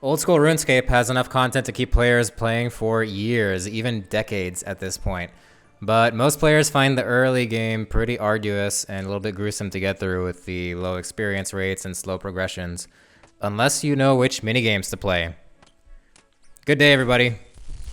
Old School RuneScape has enough content to keep players playing for years, even decades at this point. But most players find the early game pretty arduous and a little bit gruesome to get through with the low experience rates and slow progressions, unless you know which minigames to play. Good day, everybody.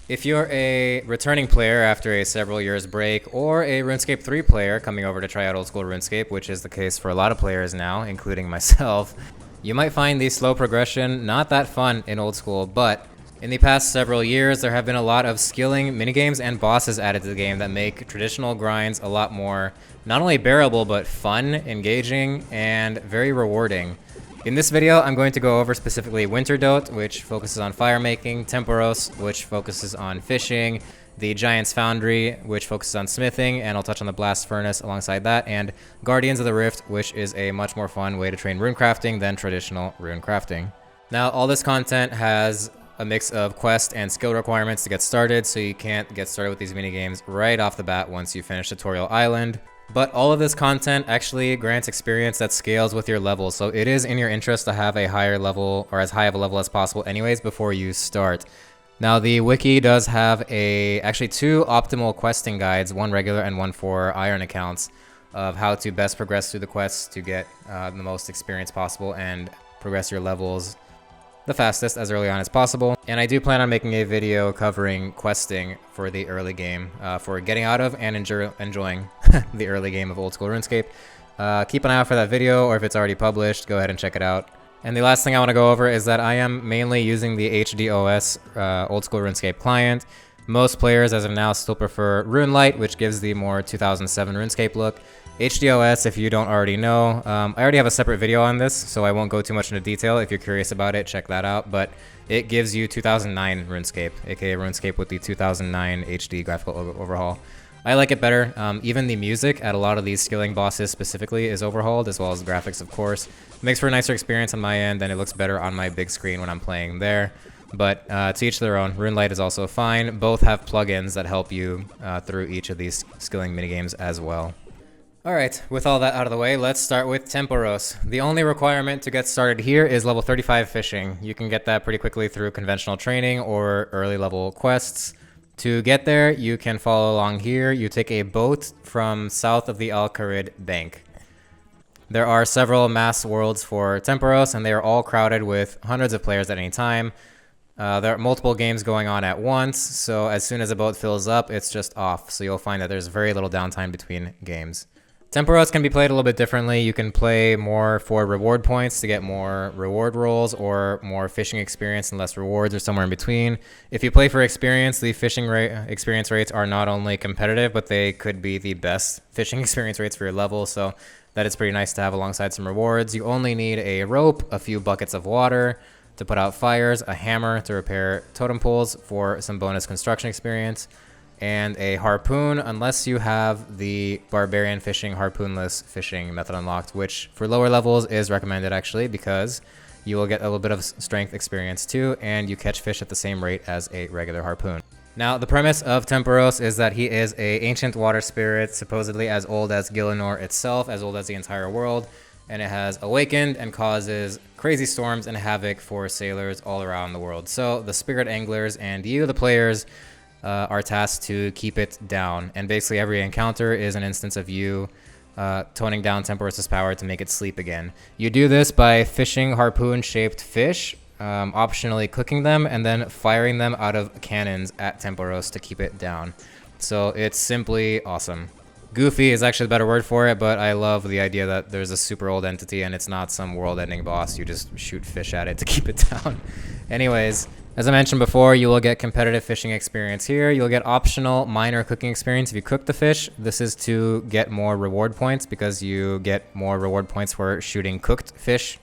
If you're a returning player after a several years break, or a RuneScape 3 player coming over to try out Old School RuneScape, which is the case for a lot of players now, including myself, you might find the slow progression not that fun in Old School, but in the past several years, there have been a lot of skilling minigames and bosses added to the game that make traditional grinds a lot more, not only bearable, but fun, engaging, and very rewarding. In this video, I'm going to go over specifically Wintertodt, which focuses on firemaking, Tempoross, which focuses on fishing, the Giant's Foundry, which focuses on smithing, and I'll touch on the Blast Furnace alongside that, and Guardians of the Rift, which is a much more fun way to train runecrafting than traditional runecrafting. Now, all this content has a mix of quest and skill requirements to get started, so you can't get started with these minigames right off the bat once you finish Tutorial Island. But all of this content actually grants experience that scales with your level, so it is in your interest to have a higher level, or as high of a level as possible anyways, before you start. Now, the wiki does have actually two optimal questing guides, one regular and one for iron accounts, of how to best progress through the quests to get the most experience possible and progress your levels the fastest as early on as possible. And I do plan on making a video covering questing for the early game, for getting out of and enjoying the early game of Old School RuneScape. Keep an eye out for that video, or if it's already published, go ahead and check it out. And the last thing I want to go over is that I am mainly using the HDOS Old School RuneScape client. Most players as of now still prefer RuneLite, which gives the more 2007 RuneScape look. HDOS, if you don't already know, I already have a separate video on this, so I won't go too much into detail. If you're curious about it, check that out. But it gives you 2009 RuneScape, aka RuneScape with the 2009 HD graphical overhaul. I like it better. Even the music at a lot of these skilling bosses specifically is overhauled, as well as the graphics, of course. It makes for a nicer experience on my end, and it looks better on my big screen when I'm playing there. But to each their own. RuneLite is also fine. Both have plugins that help you through each of these skilling minigames as well. Alright, with all that out of the way, let's start with Tempoross. The only requirement to get started here is level 35 fishing. You can get that pretty quickly through conventional training or early level quests. To get there, you can follow along here. You take a boat from south of the Al-Kharid Bank. There are several mass worlds for Tempoross, and they are all crowded with hundreds of players at any time. There are multiple games going on at once, so as soon as a boat fills up, it's just off. So you'll find that there's very little downtime between games. Tempoross can be played a little bit differently. You can play more for reward points to get more reward rolls, or more fishing experience and less rewards, or somewhere in between. If you play for experience, the fishing experience rates are not only competitive, but they could be the best fishing experience rates for your level, so that is pretty nice to have alongside some rewards. You only need a rope, a few buckets of water to put out fires, a hammer to repair totem poles for some bonus construction experience, and a harpoon, unless you have the barbarian fishing harpoonless fishing method unlocked, which for lower levels is recommended actually, because you will get a little bit of strength experience too, and you catch fish at the same rate as a regular harpoon. Now, the premise of Tempoross is that he is an ancient water spirit, supposedly as old as Gielinor itself, as old as the entire world, and it has awakened and causes crazy storms and havoc for sailors all around the world. So the spirit anglers and you, the players, are tasked to keep it down, and basically every encounter is an instance of you toning down Tempoross's power to make it sleep again. You do this by fishing harpoon-shaped fish, optionally cooking them, and then firing them out of cannons at Tempoross to keep it down. So it's simply awesome. Goofy is actually the better word for it, but I love the idea that there's a super old entity and it's not some world-ending boss. You just shoot fish at it to keep it down. Anyways, as I mentioned before, you will get competitive fishing experience here. You'll get optional minor cooking experience if you cook the fish. This is to get more reward points, because you get more reward points for shooting cooked fish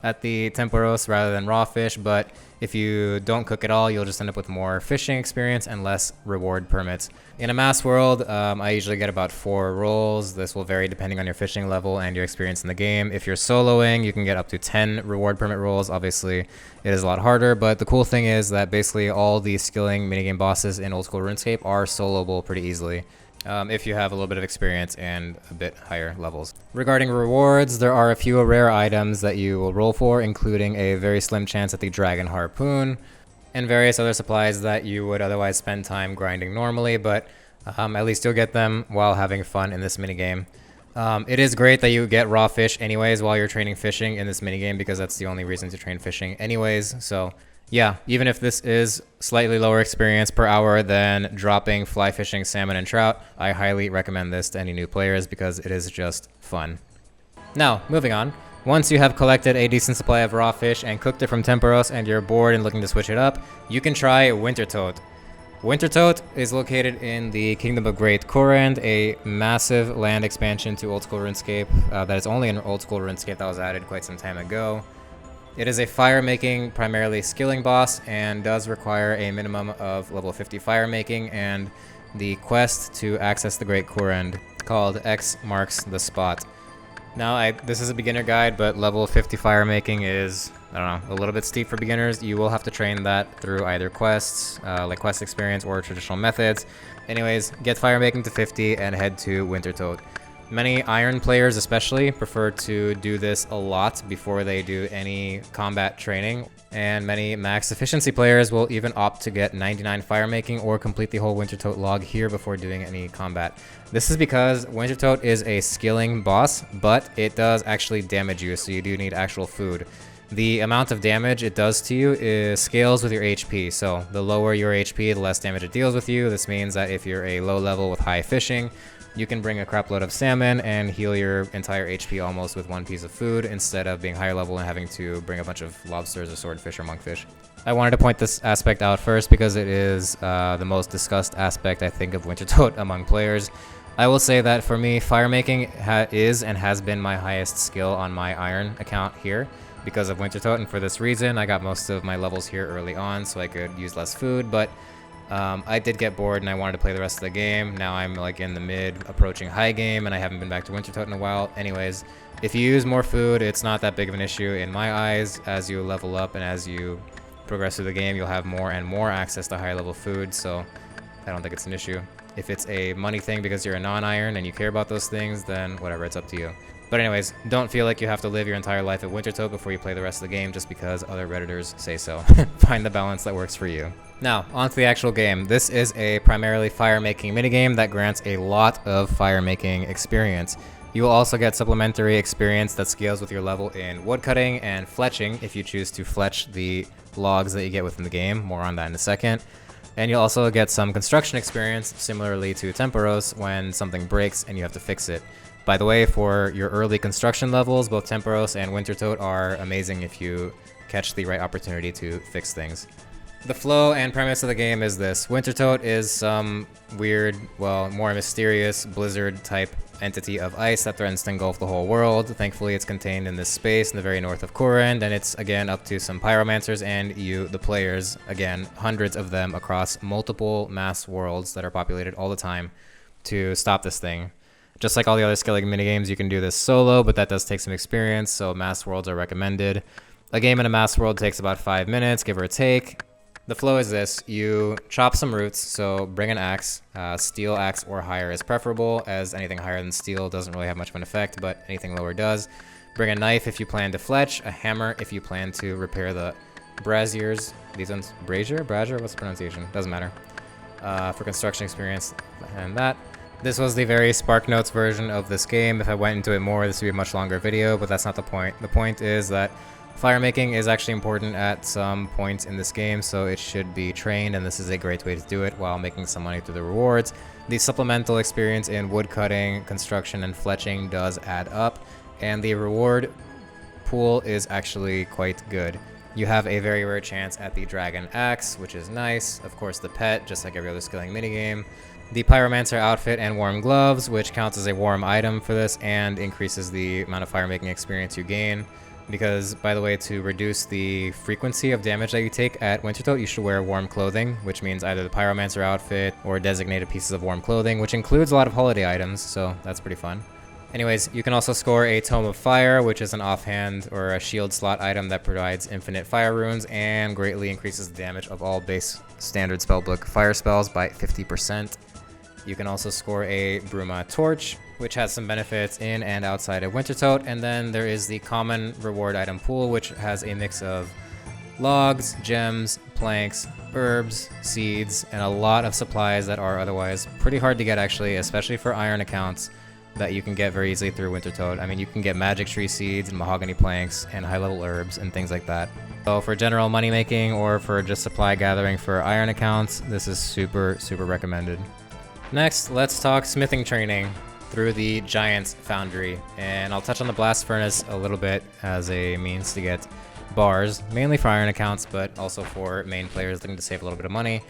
at the Tempoross rather than raw fish. But if you don't cook at all, you'll just end up with more fishing experience and less reward permits. In a mass world, I usually get about 4 rolls. This will vary depending on your fishing level and your experience in the game. If you're soloing, you can get up to 10 reward permit rolls. Obviously, it is a lot harder, but the cool thing is that basically all the skilling minigame bosses in Old School RuneScape are soloable pretty easily. if you have a little bit of experience and a bit higher levels. Regarding rewards, there are a few rare items that you will roll for, including a very slim chance at the Dragon Harpoon, and various other supplies that you would otherwise spend time grinding normally, but at least you'll get them while having fun in this minigame. It is great that you get raw fish anyways while you're training fishing in this minigame, because that's the only reason to train fishing anyways. So yeah, even if this is slightly lower experience per hour than dropping fly fishing salmon and trout, I highly recommend this to any new players because it is just fun. Now, moving on. Once you have collected a decent supply of raw fish and cooked it from Tempoross and you're bored and looking to switch it up, you can try Wintertodt. Wintertodt is located in the Kingdom of Great Korand, a massive land expansion to Old School RuneScape that is only an Old School RuneScape that was added quite some time ago. It is a fire-making, primarily skilling boss, and does require a minimum of level 50 fire-making and the quest to access the Great Korand, called X Marks the Spot. Now, this is a beginner guide, but level 50 fire-making is, I don't know, a little bit steep for beginners. You will have to train that through either quests, like quest experience, or traditional methods. Anyways, get fire-making to 50 and head to Wintertodt. Many iron players especially prefer to do this a lot before they do any combat training, and many max efficiency players will even opt to get 99 firemaking or complete the whole Wintertodt log here before doing any combat. This is because Wintertodt is a skilling boss, but it does actually damage you, so you do need actual food. The amount of damage it does to you scales with your HP, so the lower your HP, the less damage it deals with you. This means that if you're a low level with high fishing, you can bring a crap load of salmon and heal your entire HP almost with one piece of food, instead of being higher level and having to bring a bunch of lobsters or swordfish or monkfish. I wanted to point this aspect out first because it is the most discussed aspect, I think, of Wintertodt among players. I will say that for me, firemaking is and has been my highest skill on my iron account here because of Wintertodt, and for this reason, I got most of my levels here early on so I could use less food, but I did get bored and I wanted to play the rest of the game. Now I'm like in the mid approaching high game and I haven't been back to Wintertodt in a while. Anyways, if you use more food, it's not that big of an issue in my eyes. As you level up and as you progress through the game, you'll have more and more access to higher level food, so I don't think it's an issue. If it's a money thing because you're a non-iron and you care about those things, then whatever, it's up to you. But anyways, don't feel like you have to live your entire life at Wintertodt before you play the rest of the game just because other Redditors say so. Find the balance that works for you. Now, on to the actual game. This is a primarily fire-making minigame that grants a lot of fire-making experience. You will also get supplementary experience that scales with your level in woodcutting and fletching if you choose to fletch the logs that you get within the game. More on that in a second. And you'll also get some construction experience, similarly to Tempoross, when something breaks and you have to fix it. By the way, for your early construction levels, both Tempoross and Wintertodt are amazing if you catch the right opportunity to fix things. The flow and premise of the game is this. Wintertodt is some weird, well, more mysterious blizzard-type entity of ice that threatens to engulf the whole world. Thankfully, it's contained in this space in the very north of Korand, and it's, again, up to some pyromancers and you, the players, again, hundreds of them across multiple mass worlds that are populated all the time, to stop this thing. Just like all the other skilling minigames, you can do this solo, but that does take some experience, so mass worlds are recommended. A game in a mass world takes about 5 minutes, give or take. The flow is this. You chop some roots, so bring an axe. Steel axe or higher is preferable, as anything higher than steel doesn't really have much of an effect, but anything lower does. Bring a knife if you plan to fletch, a hammer if you plan to repair the braziers. These ones, brazier? What's the pronunciation? Doesn't matter. For construction experience and that. This was the very SparkNotes version of this game. If I went into it more, this would be a much longer video, but that's not the point. The point is that firemaking is actually important at some points in this game, so it should be trained, and this is a great way to do it while making some money through the rewards. The supplemental experience in woodcutting, construction, and fletching does add up, and the reward pool is actually quite good. You have a very rare chance at the Dragon Axe, which is nice. Of course, the pet, just like every other skilling minigame. The Pyromancer outfit and warm gloves, which counts as a warm item for this and increases the amount of firemaking experience you gain. Because, by the way, to reduce the frequency of damage that you take at Wintertodt, you should wear warm clothing, which means either the Pyromancer outfit or designated pieces of warm clothing, which includes a lot of holiday items, so that's pretty fun. Anyways, you can also score a Tome of Fire, which is an offhand or a shield slot item that provides infinite fire runes and greatly increases the damage of all base standard spellbook fire spells by 50%. You can also score a Bruma Torch, which has some benefits in and outside of Wintertodt. And then there is the common reward item pool, which has a mix of logs, gems, planks, herbs, seeds, and a lot of supplies that are otherwise pretty hard to get actually, especially for iron accounts that you can get very easily through Wintertodt. I mean, you can get magic tree seeds and mahogany planks and high-level herbs and things like that. So for general money making or for just supply gathering for iron accounts, this is super, super recommended. Next, let's talk smithing training through the Giant's Foundry. And I'll touch on the blast furnace a little bit as a means to get bars, mainly for iron accounts, but also for main players looking to save a little bit of money.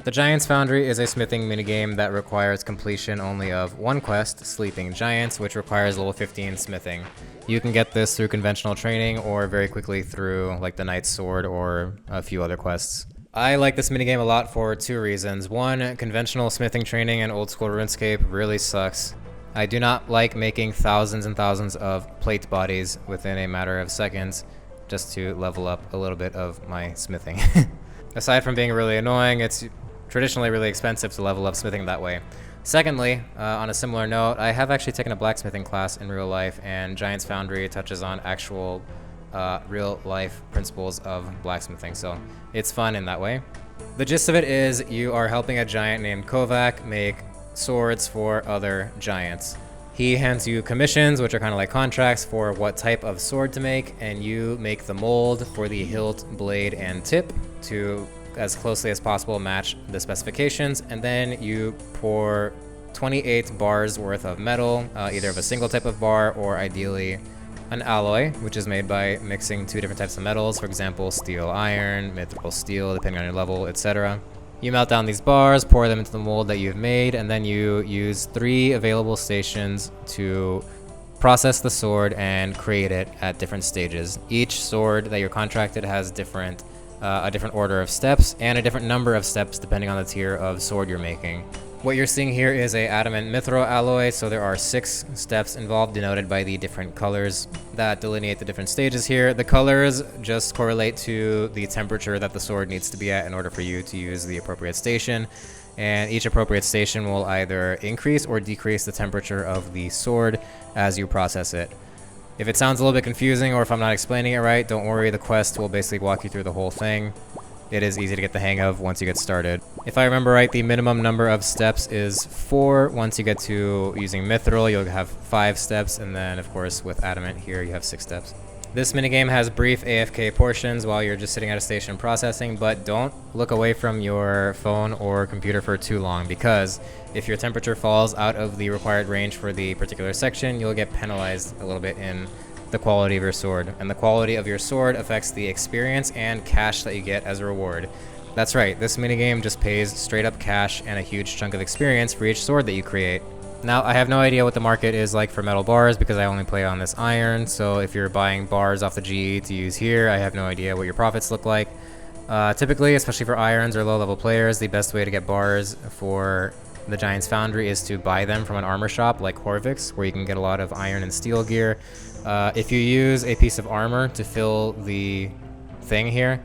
The Giant's Foundry is a smithing minigame that requires completion only of one quest, Sleeping Giants, which requires level 15 smithing. You can get this through conventional training or very quickly through like the Knight's Sword or a few other quests. I like this minigame a lot for two reasons. One, conventional smithing training in Old School RuneScape really sucks. I do not like making thousands and thousands of plate bodies within a matter of seconds just to level up a little bit of my smithing. Aside from being really annoying, it's traditionally really expensive to level up smithing that way. Secondly, on a similar note, I have actually taken a blacksmithing class in real life, and Giant's Foundry touches on actual real life principles of blacksmithing, so it's fun in that way. The gist of it is you are helping a giant named Kovac make swords for other giants. He hands you commissions, which are kind of like contracts for what type of sword to make, and you make the mold for the hilt, blade, and tip to as closely as possible match the specifications, and then you pour 28 bars worth of metal, either of a single type of bar or ideally an alloy, which is made by mixing two different types of metals, for example, steel, iron, mithril steel, depending on your level, etc. You melt down these bars, pour them into the mold that you've made, and then you use 3 available stations to process the sword and create it at different stages. Each sword that you're contracted has a different order of steps and a different number of steps depending on the tier of sword you're making. What you're seeing here is a adamant mithril alloy, so there are 6 steps involved denoted by the different colors that delineate the different stages here. The colors just correlate to the temperature that the sword needs to be at in order for you to use the appropriate station, and each appropriate station will either increase or decrease the temperature of the sword as you process it. If it sounds a little bit confusing or if I'm not explaining it right, don't worry, the quest will basically walk you through the whole thing. It is easy to get the hang of once you get started. If I remember right, the minimum number of steps is 4. Once you get to using mithril, you'll have 5 steps, and then of course with adamant here you have 6 steps. This minigame has brief AFK portions while you're just sitting at a station processing, but don't look away from your phone or computer for too long, because if your temperature falls out of the required range for the particular section, you'll get penalized a little bit in the quality of your sword. And the quality of your sword affects the experience and cash that you get as a reward. That's right, this minigame just pays straight up cash and a huge chunk of experience for each sword that you create. Now, I have no idea what the market is like for metal bars because I only play on this iron, so if you're buying bars off the GE to use here, I have no idea what your profits look like. Typically, especially for irons or low-level players, the best way to get bars for the Giant's Foundry is to buy them from an armor shop like Horvik's, where you can get a lot of iron and steel gear. If you use a piece of armor to fill the thing here,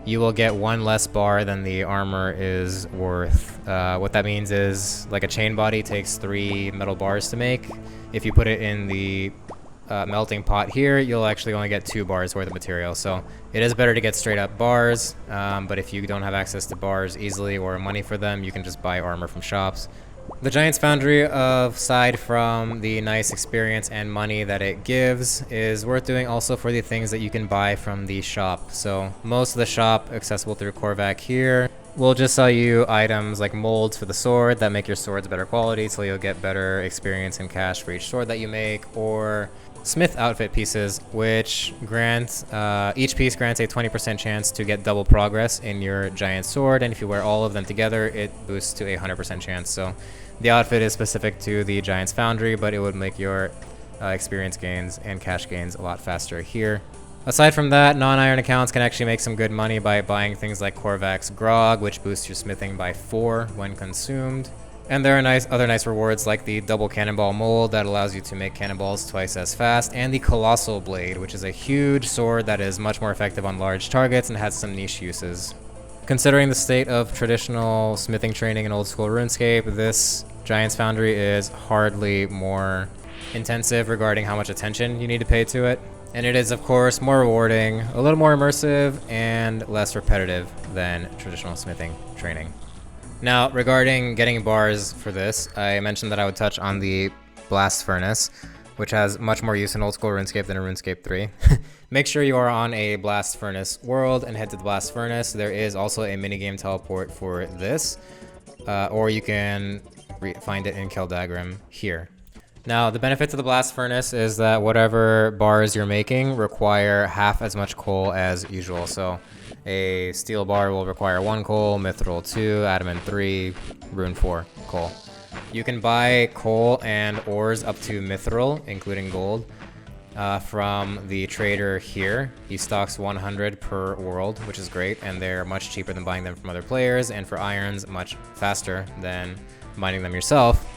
you will get 1 less bar than the armor is worth. What that means is, like a chain body takes 3 metal bars to make. If you put it in the melting pot here, you'll actually only get 2 bars worth of material. So it is better to get straight up bars, but if you don't have access to bars easily or money for them, you can just buy armor from shops. The Giant's Foundry, aside from the nice experience and money that it gives, is worth doing also for the things that you can buy from the shop. So most of the shop, accessible through Korvac here, will just sell you items like molds for the sword that make your swords better quality, so you'll get better experience and cash for each sword that you make, or smith outfit pieces, which grant each piece grants a 20% chance to get double progress in your giant sword, and if you wear all of them together, it boosts to a 100% chance. So the outfit is specific to the Giant's Foundry, but it would make your experience gains and cash gains a lot faster here. Aside from that, non-iron accounts can actually make some good money by buying things like Korvac's Grog, which boosts your smithing by 4 when consumed. And there are other nice rewards like the double cannonball mold that allows you to make cannonballs twice as fast, and the colossal blade, which is a huge sword that is much more effective on large targets and has some niche uses. Considering the state of traditional smithing training in Old School RuneScape, this Giants Foundry is hardly more intensive regarding how much attention you need to pay to it. And it is, of course, more rewarding, a little more immersive, and less repetitive than traditional smithing training. Now, regarding getting bars for this, I mentioned that I would touch on the Blast Furnace, which has much more use in Old School RuneScape than in RuneScape 3. Make sure you are on a Blast Furnace world and head to the Blast Furnace. There is also a minigame teleport for this, or you can find it in Keldagrim here. Now, the benefit to the Blast Furnace is that whatever bars you're making require half as much coal as usual. So a steel bar will require 1 coal, mithril 2, adamant 3, rune 4 coal. You can buy coal and ores up to mithril, including gold, from the trader here. He stocks 100 per world, which is great, and they're much cheaper than buying them from other players, and for irons, much faster than mining them yourself.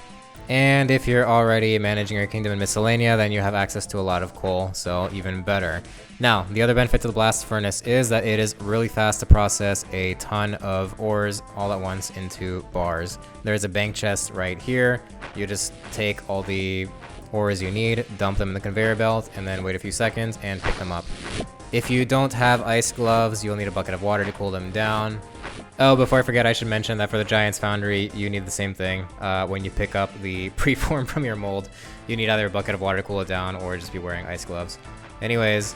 And if you're already managing your kingdom in Miscellanea, then you have access to a lot of coal, so even better. Now, the other benefit to the Blast Furnace is that it is really fast to process a ton of ores all at once into bars. There's a bank chest right here. You just take all the ores you need, dump them in the conveyor belt, and then wait a few seconds and pick them up. If you don't have ice gloves, you'll need a bucket of water to cool them down. Oh, before I forget, I should mention that for the Giants Foundry, you need the same thing. When you pick up the preform from your mold, you need either a bucket of water to cool it down or just be wearing ice gloves. Anyways,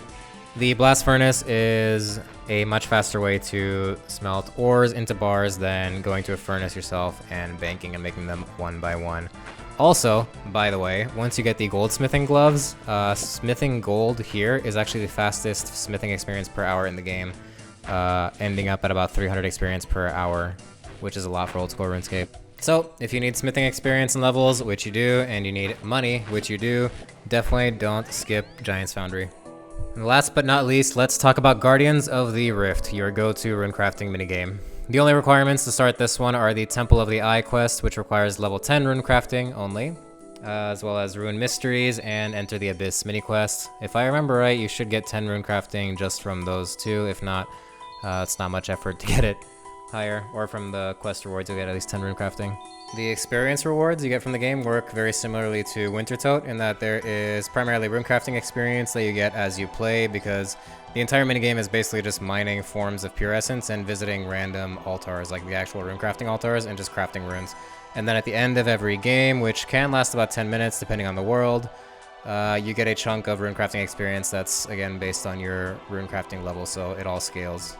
the Blast Furnace is a much faster way to smelt ores into bars than going to a furnace yourself and banking and making them one by one. Also, by the way, once you get the goldsmithing gloves, smithing gold here is actually the fastest smithing experience per hour in the game. Ending up at about 300 experience per hour, which is a lot for Old School RuneScape. So, if you need smithing experience and levels, which you do, and you need money, which you do, definitely don't skip Giants Foundry. And last but not least, let's talk about Guardians of the Rift, your go-to runecrafting minigame. The only requirements to start this one are the Temple of the Eye quest, which requires level 10 runecrafting only, as well as Rune Mysteries and Enter the Abyss mini quest. If I remember right, you should get 10 runecrafting just from those two. If not, it's not much effort to get it higher, or from the quest rewards you'll get at least 10 runecrafting. The experience rewards you get from the game work very similarly to Wintertodt in that there is primarily runecrafting experience that you get as you play, because the entire minigame is basically just mining forms of pure essence and visiting random altars, like the actual runecrafting altars, and just crafting runes. And then at the end of every game, which can last about 10 minutes depending on the world, you get a chunk of runecrafting experience that's, again, based on your runecrafting level, so it all scales.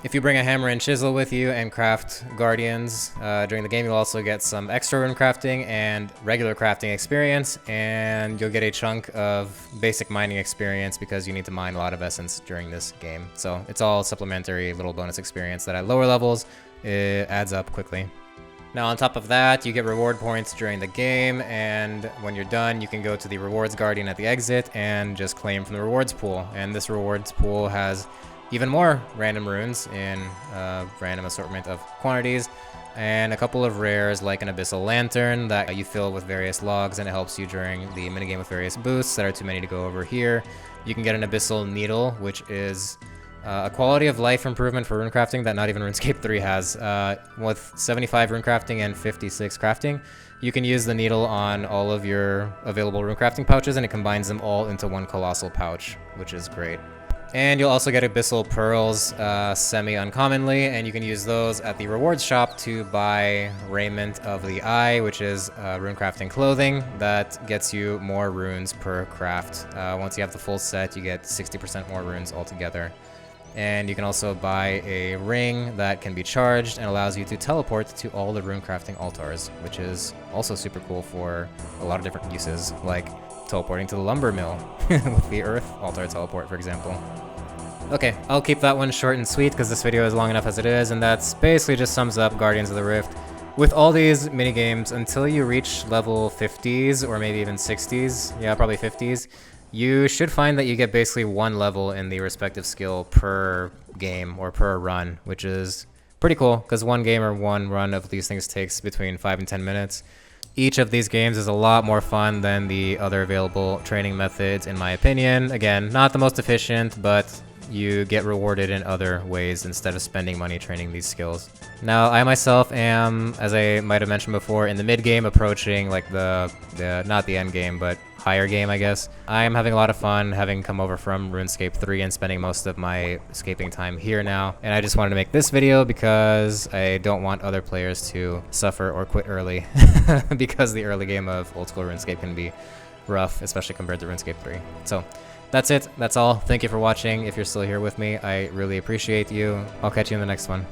If you bring a hammer and chisel with you and craft guardians during the game, you'll also get some extra runecrafting and regular crafting experience, and you'll get a chunk of basic mining experience because you need to mine a lot of essence during this game. So it's all supplementary little bonus experience that at lower levels, it adds up quickly. Now on top of that, you get reward points during the game, and when you're done, you can go to the rewards guardian at the exit and just claim from the rewards pool. And this rewards pool has even more random runes in a random assortment of quantities, and a couple of rares like an Abyssal Lantern that you fill with various logs, and it helps you during the minigame with various boosts that are too many to go over here. You can get an Abyssal Needle, which is a quality of life improvement for runecrafting that not even RuneScape 3 has. With 75 runecrafting and 56 crafting, you can use the needle on all of your available runecrafting pouches, and it combines them all into one colossal pouch, which is great. And you'll also get Abyssal Pearls semi-uncommonly, and you can use those at the rewards shop to buy Raiment of the Eye, which is runecrafting clothing that gets you more runes per craft. Once you have the full set, you get 60% more runes altogether. And you can also buy a ring that can be charged and allows you to teleport to all the runecrafting altars, which is also super cool for a lot of different uses, like teleporting to the lumber mill with the earth altar teleport, for example. Okay, I'll keep that one short and sweet because this video is long enough as it is, and that's basically just sums up Guardians of the Rift. With all these minigames, until you reach level 50s or maybe even 60s, yeah, probably 50s, you should find that you get basically one level in the respective skill per game or per run, which is pretty cool because one game or one run of these things takes between 5 and 10 minutes. Each of these games is a lot more fun than the other available training methods, in my opinion. Again, not the most efficient, but you get rewarded in other ways instead of spending money training these skills. Now, I myself am, as I might have mentioned before, in the mid-game approaching like the not the end game, but higher game, I guess. I am having a lot of fun having come over from RuneScape 3 and spending most of my escaping time here now. And I just wanted to make this video because I don't want other players to suffer or quit early because the early game of Old School RuneScape can be rough, especially compared to RuneScape 3. So that's it. That's all. Thank you for watching. If you're still here with me, I really appreciate you. I'll catch you in the next one.